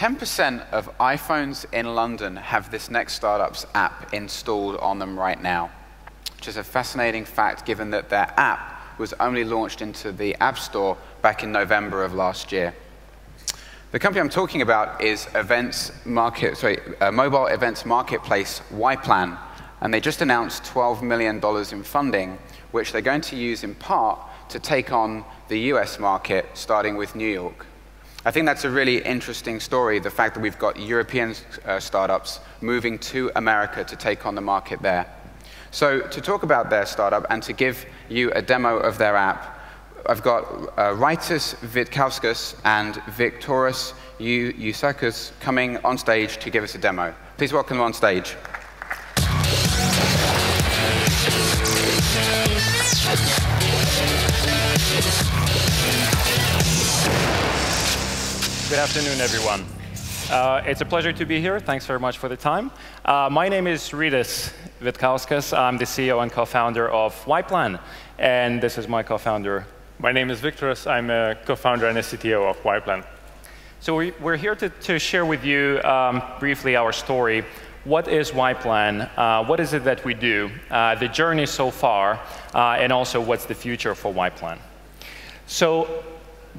10% of iPhones in London have this Next Startups app installed on them right now, which is a fascinating fact given that their app was only launched into the App Store back in November of last year. The company I'm talking about is mobile events marketplace YPlan, and they just announced $12 million in funding, which they're going to use in part to take on the US market, starting with New York. I think that's a really interesting story, the fact that we've got European startups moving to America to take on the market there. So to talk about their startup and to give you a demo of their app, I've got Rytis, Vitkauskas, and Viktoras, Jucikas coming on stage to give us a demo. Please welcome them on stage. Good afternoon, everyone. It's a pleasure to be here. Thanks very much for the time. My name is Rytis Vitkauskas. I'm the CEO and co-founder of YPlan, and this is my co-founder. My name is Viktoras. I'm a co-founder and a CTO of YPlan. So we're here to share with you briefly our story. What is YPlan? What is it that we do? The journey so far, and also what's the future for YPlan. So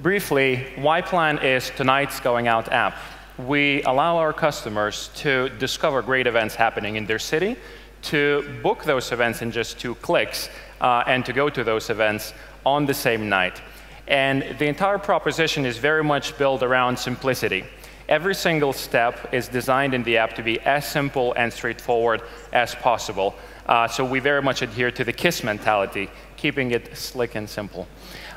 briefly, YPlan is tonight's going out app. We allow our customers to discover great events happening in their city, to book those events in just 2 clicks, and to go to those events on the same night. And the entire proposition is very much built around simplicity. Every single step is designed in the app to be as simple and straightforward as possible. So we very much adhere to the KISS mentality, keeping it slick and simple.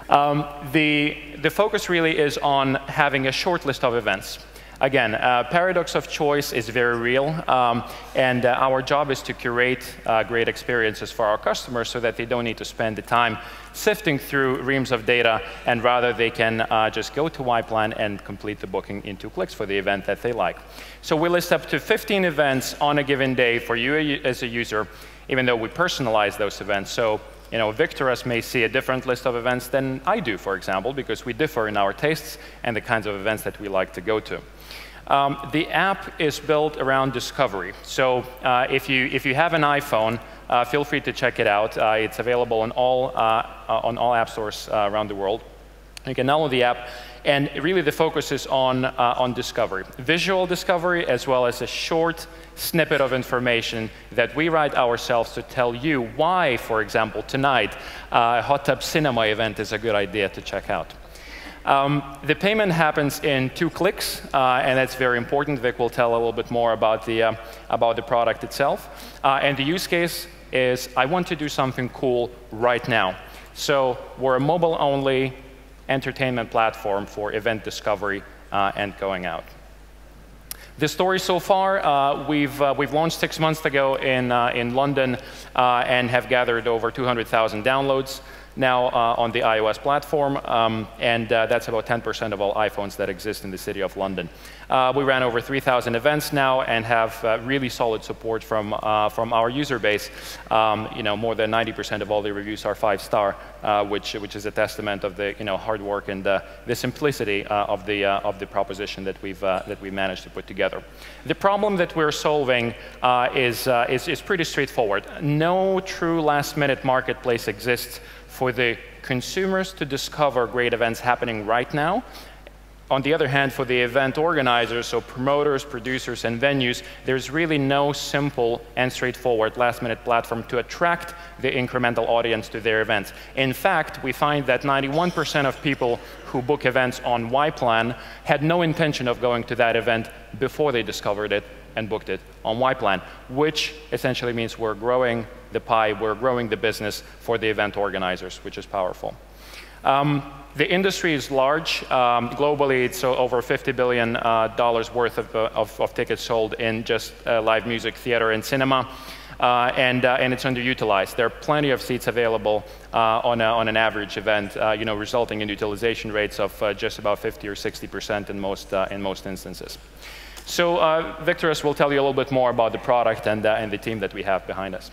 The focus really is on having a short list of events. Again, paradox of choice is very real, and our job is to curate great experiences for our customers so that they don't need to spend the time sifting through reams of data, and rather they can just go to YPlan and complete the booking in 2 clicks for the event that they like. So we list up to 15 events on a given day for you as a user, even though we personalize those events. So Viktoras may see a different list of events than I do, for example, because we differ in our tastes and the kinds of events that we like to go to. The app is built around discovery. So if you have an iPhone, feel free to check it out. It's available on all app stores around the world. You can download the app, and really the focus is on discovery. Visual discovery, as well as a short snippet of information that we write ourselves to tell you why, for example, tonight, a hot tub cinema event is a good idea to check out. The payment happens in 2 clicks, and that's very important. Vic will tell a little bit more about the product itself. And the use case is, I want to do something cool right now. So we're a mobile-only entertainment platform for event discovery and going out. The story so far, we've launched 6 months ago in London and have gathered over 200,000 downloads now on the iOS platform, and that's about 10% of all iPhones that exist in the city of London. We ran over 3,000 events now and have really solid support from our user base. More than 90% of all the reviews are 5-star, which is a testament of the hard work and the simplicity of the proposition that we managed to put together. The problem that we're solving is pretty straightforward. No true last-minute marketplace exists for the consumers to discover great events happening right now. On the other hand, for the event organizers, so promoters, producers, and venues, there's really no simple and straightforward last-minute platform to attract the incremental audience to their events. In fact, we find that 91% of people who book events on YPlan had no intention of going to that event before they discovered it and booked it on YPlan, which essentially means we're growing the pie, we're growing the business for the event organizers, which is powerful. The industry is large. Globally, it's over $50 billion worth of tickets sold in just live music, theater, and cinema. And it's underutilized. There are plenty of seats available on an average event, resulting in utilization rates of just about 50 or 60% in most instances. So Viktoras will tell you a little bit more about the product and the team that we have behind us.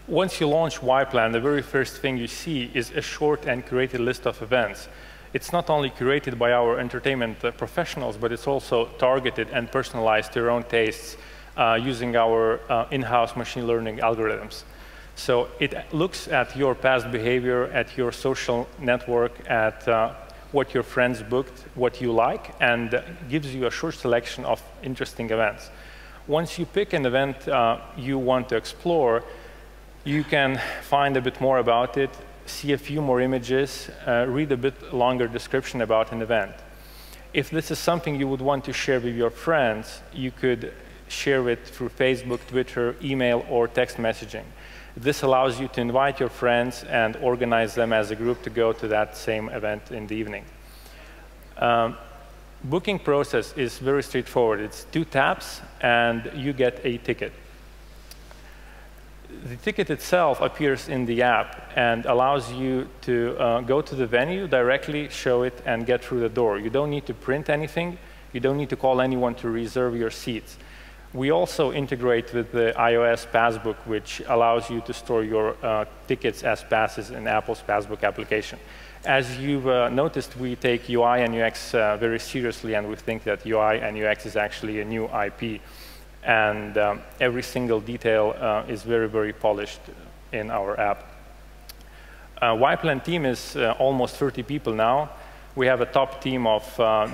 Once you launch YPlan, the very first thing you see is a short and curated list of events. It's not only curated by our entertainment professionals, but it's also targeted and personalized to your own tastes using our in-house machine learning algorithms. So it looks at your past behavior, at your social network, at what your friends booked, what you like, and gives you a short selection of interesting events. Once you pick an event you want to explore, you can find a bit more about it, see a few more images, read a bit longer description about an event. If this is something you would want to share with your friends, you could share it through Facebook, Twitter, email, or text messaging. This allows you to invite your friends and organize them as a group to go to that same event in the evening. Booking process is very straightforward. It's 2 taps, and you get a ticket. The ticket itself appears in the app and allows you to go to the venue, directly show it, and get through the door. You don't need to print anything. You don't need to call anyone to reserve your seats. We also integrate with the iOS Passbook, which allows you to store your tickets as passes in Apple's Passbook application. As you've noticed, we take UI and UX very seriously, and we think that UI and UX is actually a new IP. And every single detail is very, very polished in our app. YPlan team is almost 30 people now. We have a top team of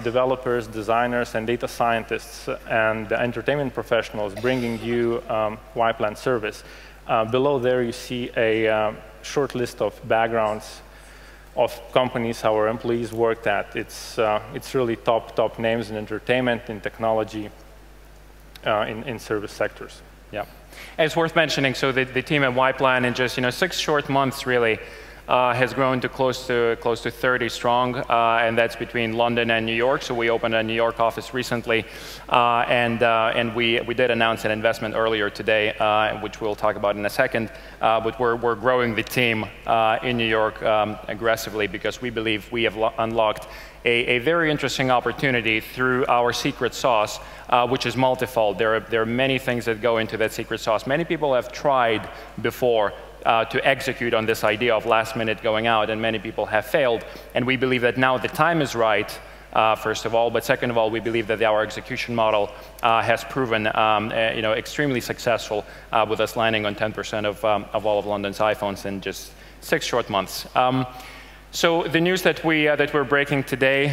developers, designers, and data scientists, and entertainment professionals bringing you YPlan service. Below there, you see a short list of backgrounds of companies our employees worked at. It's really top names in entertainment, in technology, in service sectors. Yeah, and it's worth mentioning. So the team at YPlan in just 6 short months really has grown to close to 30 strong, and that's between London and New York. So we opened a New York office recently, and we did announce an investment earlier today, which we'll talk about in a second. But we're growing the team in New York aggressively because we believe we have unlocked a very interesting opportunity through our secret sauce, which is multifold. There are many things that go into that secret sauce. Many people have tried before to execute on this idea of last minute going out, and many people have failed. And we believe that now the time is right, first of all, but second of all, we believe that our execution model has proven extremely successful, with us landing on 10% of all of London's iPhones in just 6 short months. So the news that we're breaking today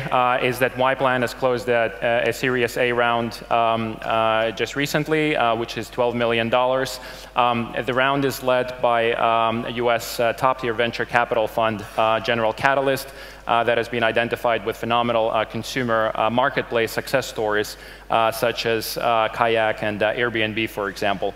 is that YPlan has closed a Series A round just recently, which is $12 million. The round is led by a US top-tier venture capital fund, General Catalyst, that has been identified with phenomenal consumer marketplace success stories, such as Kayak and Airbnb, for example.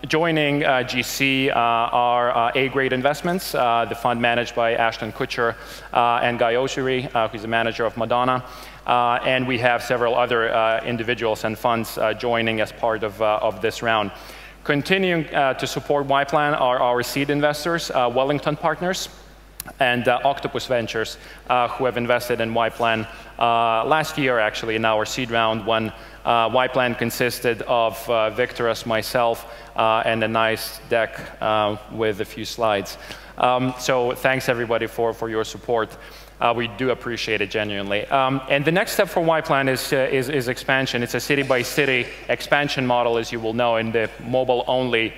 Joining GC are A-grade investments, the fund managed by Ashton Kutcher and Guy Oshiri, who's the manager of Madonna. And we have several other individuals and funds joining as part of this round. Continuing to support YPlan are our seed investors, Wellington Partners and Octopus Ventures, who have invested in YPlan last year, actually, in our seed round, when YPlan consisted of Viktoras, myself, and a nice deck with a few slides. So thanks, everybody, for your support. We do appreciate it genuinely. And the next step for YPlan is expansion. It's a city-by-city expansion model, as you will know, in the mobile-only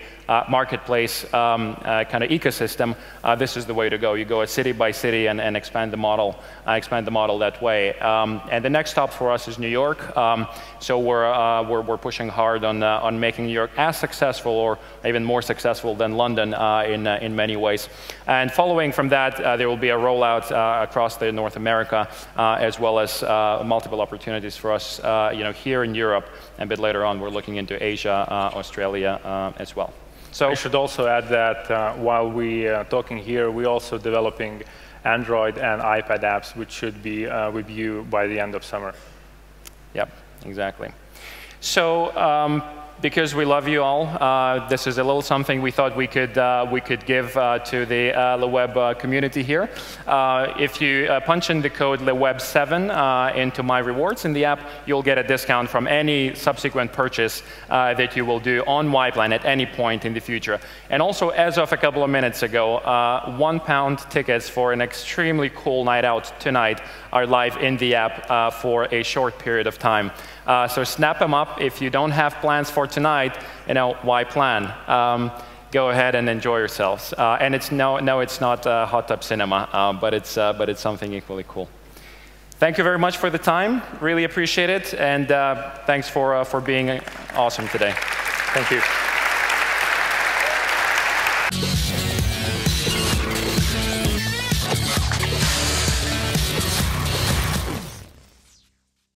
marketplace kind of ecosystem. This is the way to go. You go city by city and expand the model that way. And the next stop for us is New York. So we're pushing hard on making New York as successful, or even more successful than London in many ways. And following from that, there will be a rollout across North America, as well as multiple opportunities for us, here in Europe. And a bit later on, we're looking into Asia, Australia as well. So I should also add that while we are talking here, we're also developing Android and iPad apps, which should be with you by the end of summer. Yep, exactly. So because we love you all, this is a little something we thought we could give to the LeWeb community here. If you punch in the code LeWeb7 into My Rewards in the app, you'll get a discount from any subsequent purchase that you will do on YPlan at any point in the future. And also, as of a couple of minutes ago, £1 tickets for an extremely cool night out tonight are live in the app for a short period of time. So snap them up. If you don't have plans for tonight, why plan? Go ahead and enjoy yourselves. And it's it's not hot tub cinema, but it's something equally cool. Thank you very much for the time. Really appreciate it, and thanks for being awesome today. Thank you.